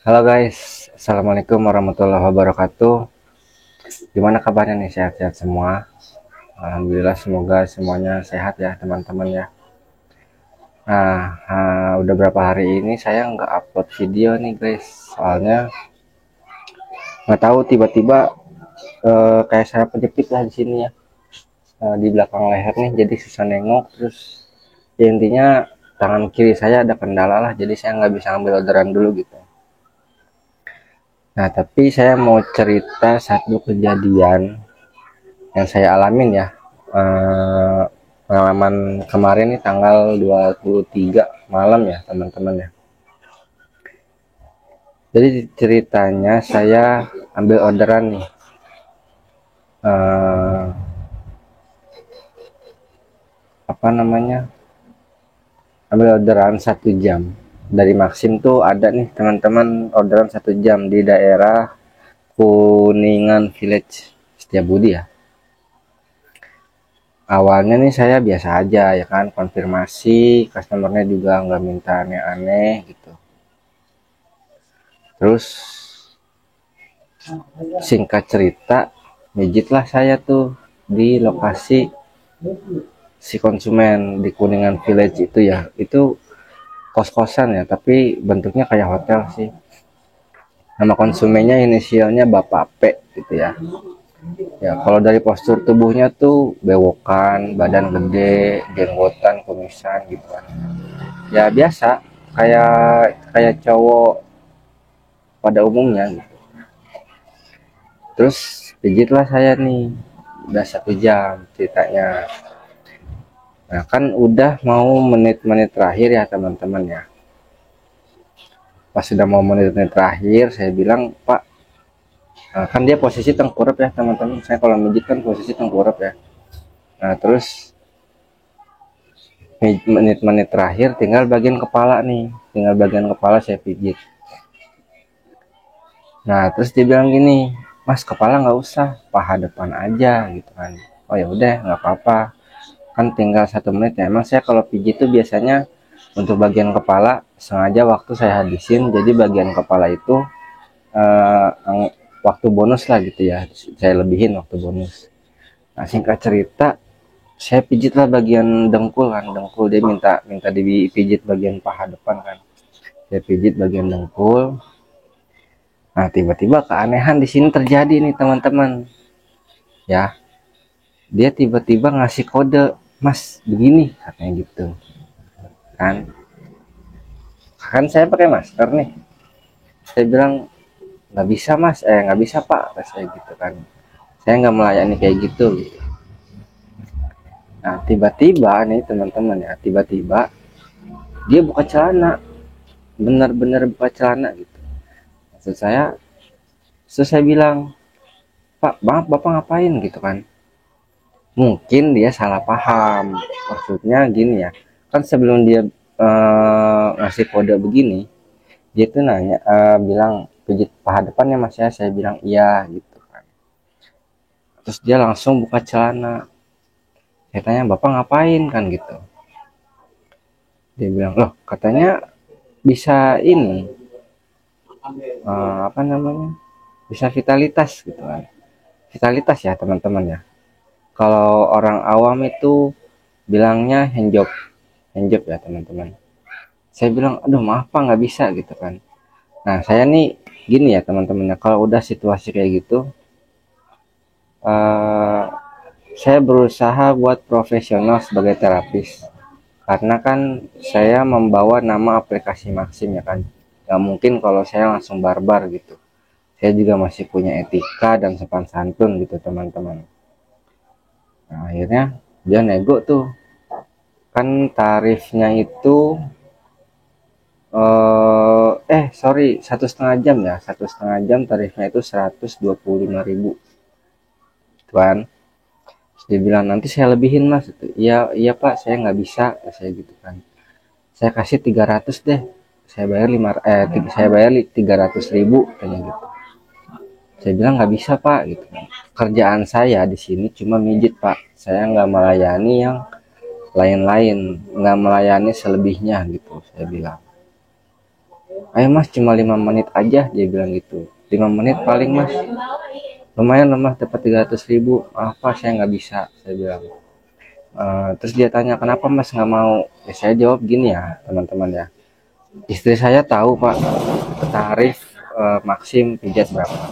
Halo guys, Assalamualaikum warahmatullahi wabarakatuh. Gimana kabarnya nih, sehat-sehat semua? Alhamdulillah, semoga semuanya sehat ya teman-teman ya. Nah, udah berapa hari ini saya nggak upload video nih guys. Soalnya nggak tahu tiba-tiba kayak saya penjepit lah di sini ya, di belakang leher nih, jadi susah nengok. Terus ya intinya tangan kiri saya ada kendala lah, jadi saya nggak bisa ambil orderan dulu gitu. Nah, tapi saya mau cerita satu kejadian yang saya alamin ya, eh, pengalaman kemarin nih tanggal 23 malam ya teman-teman ya. Jadi ceritanya saya ambil orderan nih, eh, apa namanya, ambil orderan 1 jam dari Maxim. Tuh ada nih teman-teman, orderan 1 jam di daerah Kuningan Village Setiabudi ya. Awalnya nih saya biasa aja ya kan, konfirmasi, customernya juga nggak minta aneh-aneh gitu. Terus singkat cerita, mijitlah saya tuh di lokasi si konsumen di Kuningan Village itu ya. Itu kos-kosan ya, tapi bentuknya kayak hotel sih. Nama konsumennya inisialnya Bapak P gitu ya. Ya, kalau dari postur tubuhnya tuh bewokan, badan gede, jenggotan, kumisan gitu kan. Ya biasa, kayak kayak cowok pada umumnya gitu. Terus pijitlah saya nih, udah 1 jam ceritanya. Nah, kan udah mau menit-menit terakhir ya teman-teman ya. Pas sudah mau menit-menit terakhir, saya bilang, Pak, kan dia posisi tengkurap ya teman-teman. Saya kalau mijit kan posisi tengkurap ya. Nah, terus menit-menit terakhir tinggal bagian kepala nih. Tinggal bagian kepala saya pijit. Nah, terus dia bilang gini, Mas, kepala nggak usah, paha depan aja gitu kan. Oh ya udah, nggak apa-apa. Kan tinggal 1 menit ya. Emang saya kalau pijit tuh biasanya untuk bagian kepala sengaja waktu saya habisin, jadi bagian kepala itu eh, waktu bonus lah gitu ya, saya lebihin waktu bonus. Nah, singkat cerita, saya pijit lah bagian dengkul kan, dengkul. Dia minta minta dipijit bagian paha depan kan, saya pijit bagian dengkul. Nah, tiba-tiba keanehan di sini terjadi nih teman-teman ya. Dia tiba-tiba ngasih kode, Mas begini katanya gitu kan. Kan saya pakai masker nih, saya bilang nggak bisa Mas, nggak bisa Pak, kata saya gitu kan. Saya nggak melayani kayak gitu. Nah, tiba-tiba nih teman-teman ya, tiba-tiba dia buka celana, benar-benar buka celana gitu. Maksud saya, terus saya bilang, Pak, maaf Bapak ngapain gitu kan. Mungkin dia salah paham. Maksudnya gini ya, kan sebelum dia ngasih kode begini, dia tuh nanya, bilang pijit paha depannya Mas ya, saya bilang iya gitu kan. Terus dia langsung buka celana. Saya tanya, Bapak ngapain kan gitu. Dia bilang, loh katanya bisa ini, apa namanya, bisa vitalitas gitu kan. Vitalitas ya teman-teman ya. Kalau orang awam itu bilangnya handjob, handjob ya teman-teman. Saya bilang, aduh maaf Pak nggak bisa gitu kan. Nah saya nih gini ya teman-teman ya, kalau udah situasi kayak gitu, eh, saya berusaha buat profesional sebagai terapis. Karena kan saya membawa nama aplikasi Maxim ya kan. Gak mungkin kalau saya langsung barbar gitu. Saya juga masih punya etika dan sopan santun gitu teman-teman. Nah, akhirnya dia nego tuh. Kan tarifnya itu sorry, 1,5 jam ya. 1,5 jam tarifnya itu 125.000 kan. Terus dia bilang nanti saya lebihin Mas. Iya iya Pak, saya nggak bisa, saya gitu kan. Saya kasih 300 deh. Saya bayar 300.000 kayaknya gitu. Saya bilang nggak bisa Pak gitu kan. Kerjaan saya di sini cuma mijit Pak. Saya nggak melayani yang lain-lain, nggak melayani selebihnya gitu. Saya bilang. Ayo mas, cuma 5 menit aja, dia bilang gitu. 5 menit paling mas, lumayan lah mas, dapat 300.000. Apa saya nggak bisa, saya bilang. Terus dia tanya kenapa mas nggak mau, ya saya jawab gini ya teman-teman ya, istri saya tahu pak tarif maksim pijat berapa.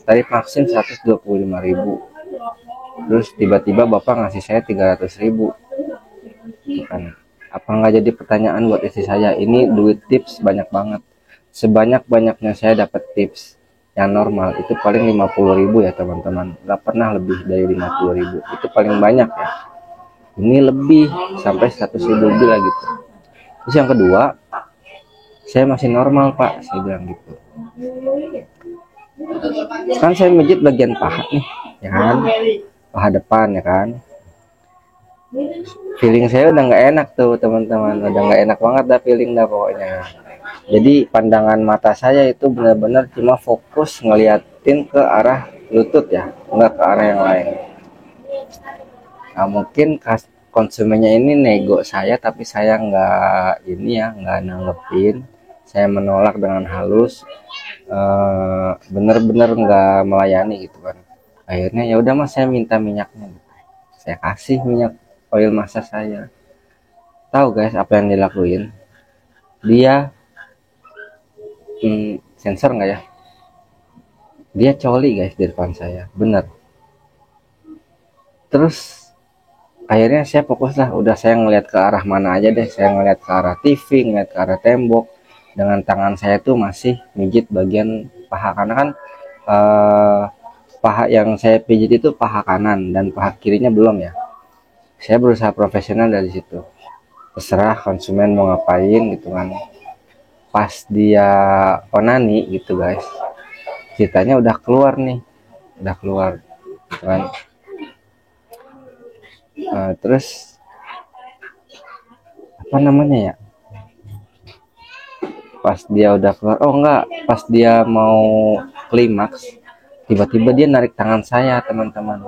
Tarif maksim 125.000, terus tiba-tiba bapak ngasih saya 300.000 kan. Apa nggak jadi pertanyaan buat istri saya, ini duit tips banyak banget, sebanyak-banyaknya saya dapat tips yang normal itu paling 50.000 ya teman-teman, nggak pernah lebih dari 50.000, itu paling banyak ya, ini lebih sampai 100.000 lebih lah gitu. Terus yang kedua, saya masih normal pak, saya bilang gitu. Kan saya mijit bagian paha nih, ya kan, paha depan ya kan. Feeling saya udah nggak enak tuh teman-teman, udah nggak enak banget dah feeling dah pokoknya. Jadi pandangan mata saya itu benar-benar cuma fokus ngeliatin ke arah lutut ya, nggak ke arah yang lain. Nah, mungkin konsumennya ini nego saya, tapi saya nggak ini ya, nggak nanggepin. Saya menolak dengan halus, bener-bener nggak melayani gitu kan. Akhirnya ya udah mas, saya minta minyaknya. Saya kasih minyak oil massage saya. Tahu guys apa yang dilakuin? Dia sensor nggak ya? Dia coli guys di depan saya, bener. Terus akhirnya saya fokus lah, udah saya ngeliat ke arah mana aja deh, saya ngeliat ke arah TV, ngeliat ke arah tembok, dengan tangan saya tuh masih mijit bagian paha, karena kan paha yang saya pijit itu paha kanan dan paha kirinya belum ya. Saya berusaha profesional dari situ, terserah konsumen mau ngapain gitu kan. Pas dia onani gitu guys, ceritanya udah keluar nih, udah keluar gitu kan. Terus apa namanya ya, pas dia udah keluar, oh enggak, pas dia mau klimaks, tiba-tiba dia narik tangan saya teman-teman,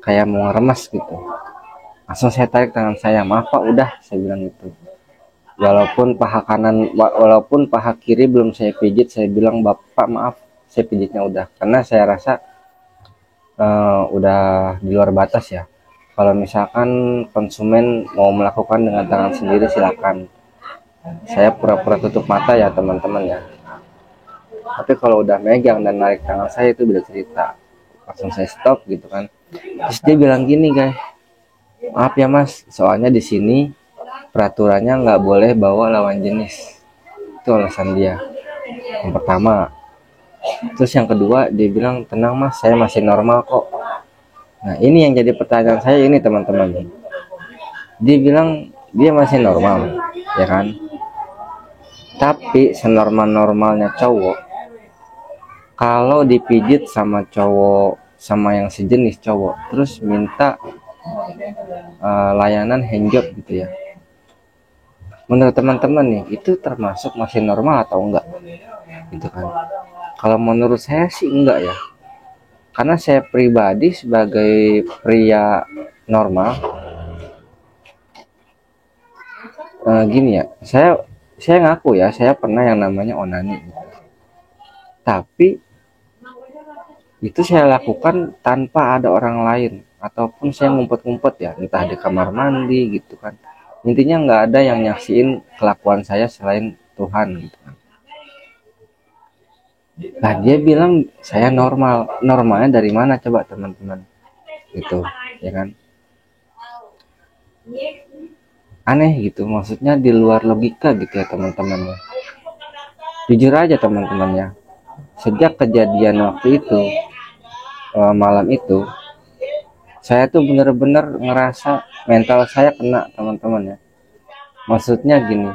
kayak mau ngeremas gitu. Langsung saya tarik tangan saya, maaf pak udah, saya bilang gitu. Walaupun paha kiri belum saya pijit, saya bilang bapak maaf, saya pijitnya udah, karena saya rasa udah di luar batas ya. Kalau misalkan konsumen mau melakukan dengan tangan sendiri silakan, saya pura-pura tutup mata ya teman-teman ya. Tapi kalau udah megang dan narik tangan saya itu beda cerita. Langsung saya stop gitu kan. Terus dia bilang gini guys, maaf ya mas, soalnya di sini peraturannya nggak boleh bawa lawan jenis. Itu alasan dia. Yang pertama. Terus yang kedua dia bilang tenang mas, saya masih normal kok. Nah ini yang jadi pertanyaan saya ini teman-teman. Dia bilang dia masih normal, ya kan? Tapi senormal-normalnya cowok, kalau dipijit sama cowok, sama yang sejenis cowok, terus minta layanan handjob gitu ya, menurut teman-teman nih itu termasuk masih normal atau enggak gitu kan? Kalau menurut saya sih enggak ya, karena saya pribadi sebagai pria normal, gini ya, saya ngaku ya, saya pernah yang namanya onani gitu. Tapi itu saya lakukan tanpa ada orang lain, ataupun saya ngumpet-ngumpet ya, entah di kamar mandi gitu kan. Intinya nggak ada yang nyaksiin kelakuan saya selain Tuhan gitu kan. Nah dia bilang saya normal, normalnya dari mana coba teman-teman gitu ya kan, aneh gitu, maksudnya di luar logika gitu ya teman-teman ya. Jujur aja teman-teman ya, sejak kejadian waktu itu, malam itu, saya tuh bener-bener ngerasa mental saya kena teman-teman ya. Maksudnya gini,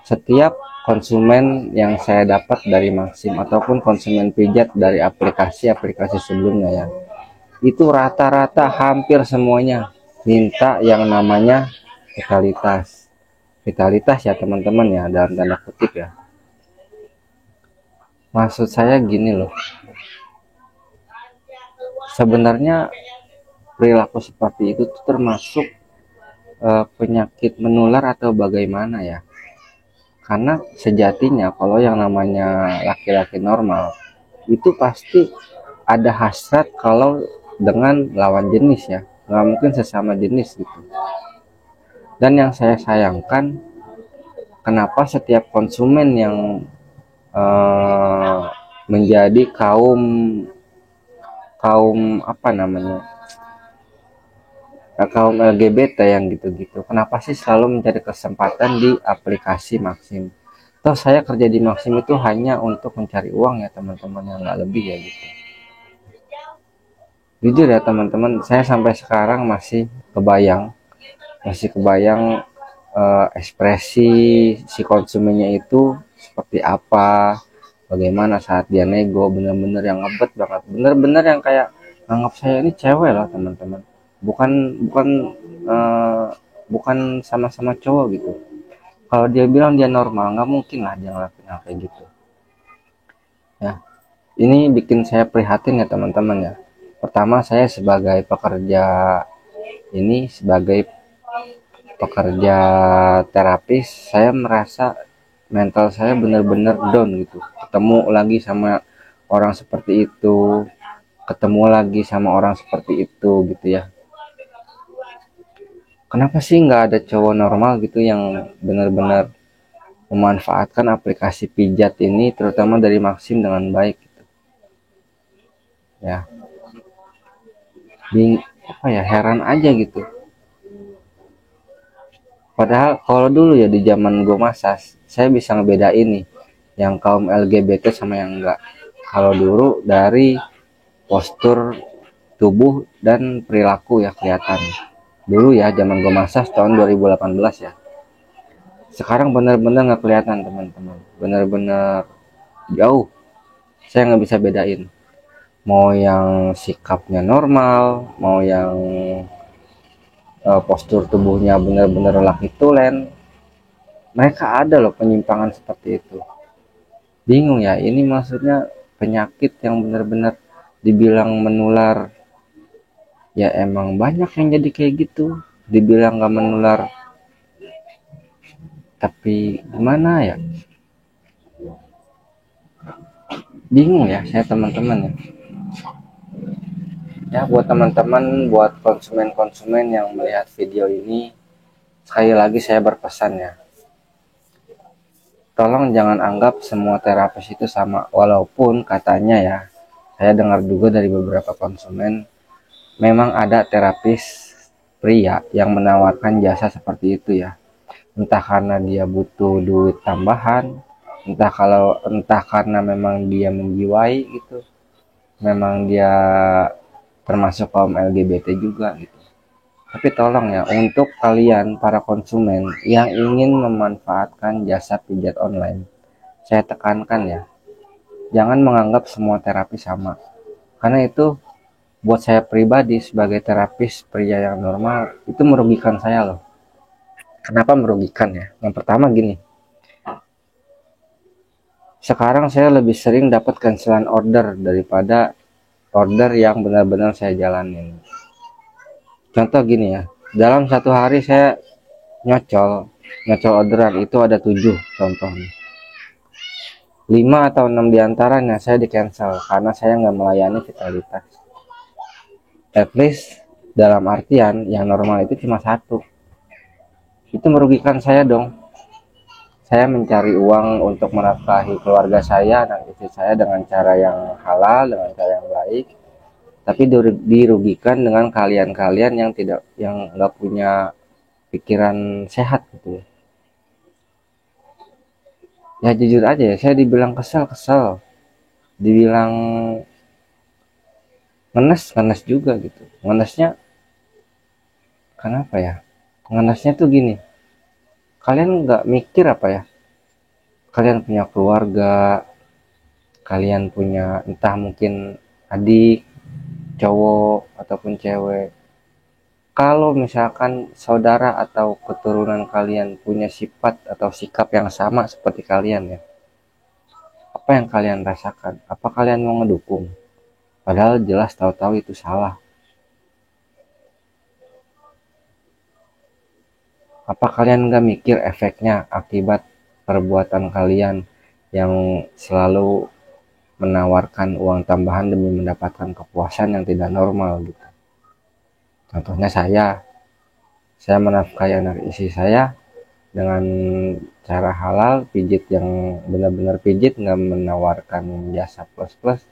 setiap konsumen yang saya dapat dari Maxim ataupun konsumen pijat dari aplikasi-aplikasi sebelumnya ya, itu rata-rata hampir semuanya minta yang namanya vitalitas. Vitalitas ya teman-teman ya, dalam tanda kutip ya. Maksud saya gini loh, sebenarnya perilaku seperti itu tuh termasuk penyakit menular atau bagaimana ya? Karena sejatinya kalau yang namanya laki-laki normal itu pasti ada hasrat kalau dengan lawan jenis ya, nggak mungkin sesama jenis gitu. Dan yang saya sayangkan, kenapa setiap konsumen yang eh, menjadi kaum kaum apa namanya, kaum LGBT yang gitu-gitu, kenapa sih selalu mencari kesempatan di aplikasi Maxim? Toh saya kerja di Maxim itu hanya untuk mencari uang ya teman-teman, yang nggak lebih ya gitu. Jujur ya teman-teman, saya sampai sekarang masih kebayang ekspresi si konsumennya itu seperti apa, bagaimana saat dia nego, bener-bener yang ngebet banget, bener-bener yang kayak nganggap saya ini cewek loh teman-teman, bukan bukan eh, bukan sama-sama cowok gitu. Kalau dia bilang dia normal, nggak mungkin lah dia ngelakuin hal kayak gitu ya. Ini bikin saya prihatin ya teman-teman ya. Pertama, saya sebagai pekerja terapis, saya merasa mental saya benar-benar down gitu. Ketemu lagi sama orang seperti itu, ketemu lagi sama orang seperti itu gitu ya. Kenapa sih nggak ada cowok normal gitu yang benar-benar memanfaatkan aplikasi pijat ini, terutama dari Maxim dengan baik gitu ya. Apa ya, heran aja gitu. Padahal kalau dulu ya di zaman gue masa, saya bisa ngebedain nih yang kaum LGBT sama yang enggak. Kalau dulu dari postur tubuh dan perilaku ya kelihatan. Dulu ya zaman gue masa tahun 2018 ya. Sekarang bener-bener nggak kelihatan teman-teman. Bener-bener jauh. Saya nggak bisa bedain. Mau yang sikapnya normal, mau yang postur tubuhnya bener-bener laki tulen. Mereka ada loh penyimpangan seperti itu. Bingung ya, ini maksudnya penyakit yang benar-benar dibilang menular, ya emang banyak yang jadi kayak gitu. Dibilang gak menular, tapi gimana ya, bingung ya saya teman-teman ya. Ya buat teman-teman, buat konsumen-konsumen yang melihat video ini, sekali lagi saya berpesan ya, tolong jangan anggap semua terapis itu sama. Walaupun katanya ya, saya dengar juga dari beberapa konsumen, memang ada terapis pria yang menawarkan jasa seperti itu ya. Entah karena dia butuh duit tambahan, entah karena memang dia menjiwai gitu, memang dia termasuk kaum LGBT juga gitu. Tapi tolong ya, untuk kalian para konsumen yang ingin memanfaatkan jasa pijat online, saya tekankan ya, jangan menganggap semua terapi sama. Karena itu buat saya pribadi sebagai terapis pria yang normal, itu merugikan saya loh. Kenapa merugikan ya? Yang pertama gini, sekarang saya lebih sering dapat cancelan order daripada order yang benar-benar saya jalanin. Contoh gini ya, dalam satu hari saya nyocol nyocol orderan itu ada 7 contohnya. 5 atau 6 diantaranya saya di cancel karena saya nggak melayani vitalitas. At least dalam artian yang normal itu cuma satu. Itu merugikan saya dong. Saya mencari uang untuk menafkahi keluarga saya dan istri saya dengan cara yang halal, dengan cara yang baik, tapi dirugikan dengan kalian-kalian yang nggak punya pikiran sehat gitu ya. Ya jujur aja ya, saya dibilang kesel, dibilang ngenes juga gitu. Ngenesnya kenapa ya? Ngenesnya tuh gini, kalian nggak mikir apa ya? Kalian punya keluarga, kalian punya entah mungkin adik, cowok ataupun cewek. Kalau misalkan saudara atau keturunan kalian punya sifat atau sikap yang sama seperti kalian ya, apa yang kalian rasakan? Apa kalian mau ngedukung? Padahal jelas tahu-tahu itu salah. Apa kalian nggak mikir efeknya akibat perbuatan kalian yang selalu menawarkan uang tambahan demi mendapatkan kepuasan yang tidak normal gitu. Contohnya saya menafkahi anak istri saya dengan cara halal, pijit yang benar-benar pijit, nggak menawarkan jasa plus-plus,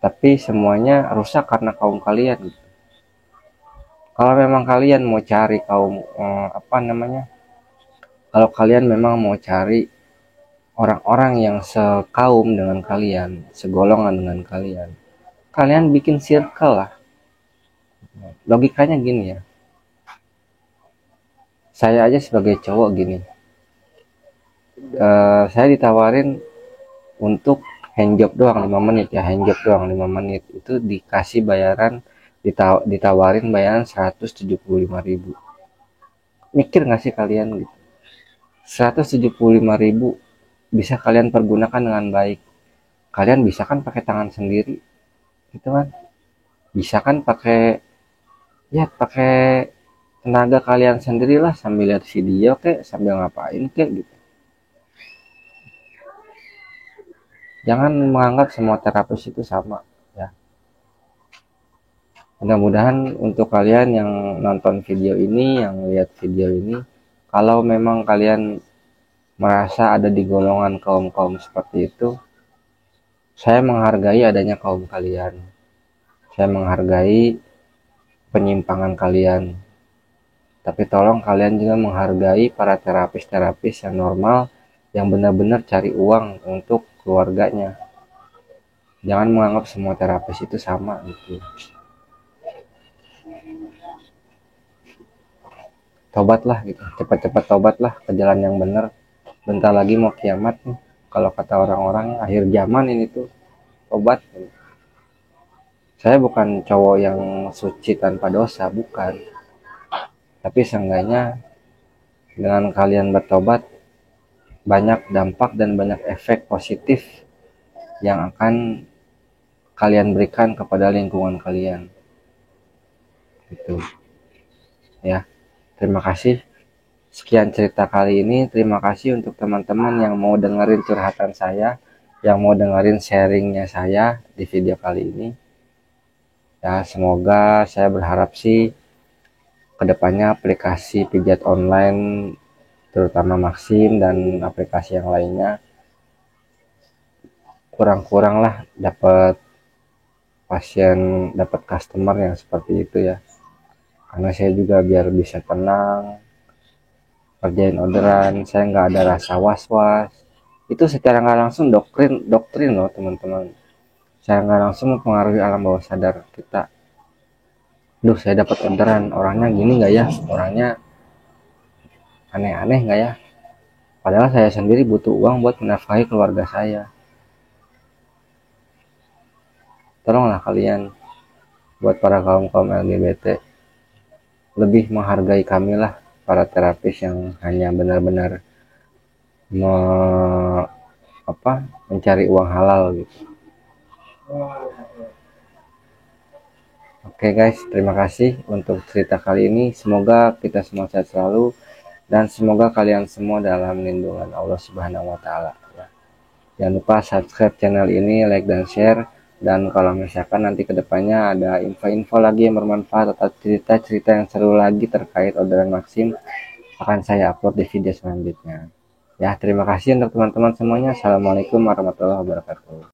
tapi semuanya rusak karena kaum kalian gitu. Kalau memang kalian mau cari kaum kalau kalian memang mau cari orang-orang yang sekaum dengan kalian, segolongan dengan kalian, kalian bikin circle lah. Logikanya gini ya, saya aja sebagai cowok gini, saya ditawarin untuk handjob doang 5 menit ya, handjob doang 5 menit itu dikasih bayaran, ditawarin bayaran 175.000. Mikir nggak sih kalian gitu? 175.000 bisa kalian pergunakan dengan baik. Kalian bisa kan pakai tangan sendiri gitu kan, bisa kan pakai tenaga kalian sendirilah, sambil lihat video kek, sambil ngapain kek gitu. Jangan menganggap semua terapis itu sama ya. Mudah-mudahan untuk kalian yang nonton video ini, yang lihat video ini, kalau memang kalian merasa ada di golongan kaum-kaum seperti itu, saya menghargai adanya kaum kalian. Saya menghargai penyimpangan kalian. Tapi tolong kalian juga menghargai para terapis-terapis yang normal, yang benar-benar cari uang untuk keluarganya. Jangan menganggap semua terapis itu sama gitu. Tobatlah gitu, cepat-cepat tobatlah ke jalan yang benar. Bentar lagi mau kiamat nih, kalau kata orang-orang akhir zaman ini tuh. Tobat. Saya bukan cowok yang suci tanpa dosa, bukan, tapi seenggaknya dengan kalian bertobat, banyak dampak dan banyak efek positif yang akan kalian berikan kepada lingkungan kalian gitu ya. Terima kasih. Sekian cerita kali ini. Terima kasih untuk teman-teman yang mau dengerin curhatan saya, yang mau dengerin sharingnya saya di video kali ini. Ya, semoga, saya berharap sih kedepannya aplikasi pijat online, terutama Maxim dan aplikasi yang lainnya, kurang-kurang lah dapat pasien, dapat customer yang seperti itu ya. Karena saya juga biar bisa tenang kerjain orderan, saya nggak ada rasa was-was. Itu secara nggak langsung doktrin loh teman-teman, secara nggak langsung mempengaruhi alam bawah sadar kita. Duh, saya dapat orderan, orangnya gini nggak ya, orangnya aneh-aneh nggak ya, padahal saya sendiri butuh uang buat menafkahi keluarga saya. Tolonglah kalian, buat para kaum LGBT, lebih menghargai kami lah, para terapis yang hanya benar-benar me, mencari uang halal gitu. Oke guys, terima kasih untuk cerita kali ini. Semoga kita semua sehat selalu dan semoga kalian semua dalam lindungan Allah Subhanahu wa taala ya. Jangan lupa subscribe channel ini, like dan share, dan kalau misalkan nanti kedepannya ada info-info lagi yang bermanfaat atau cerita-cerita yang seru lagi terkait orderan Maxim, akan saya upload di video selanjutnya ya. Terima kasih untuk teman-teman semuanya. Assalamualaikum warahmatullahi wabarakatuh.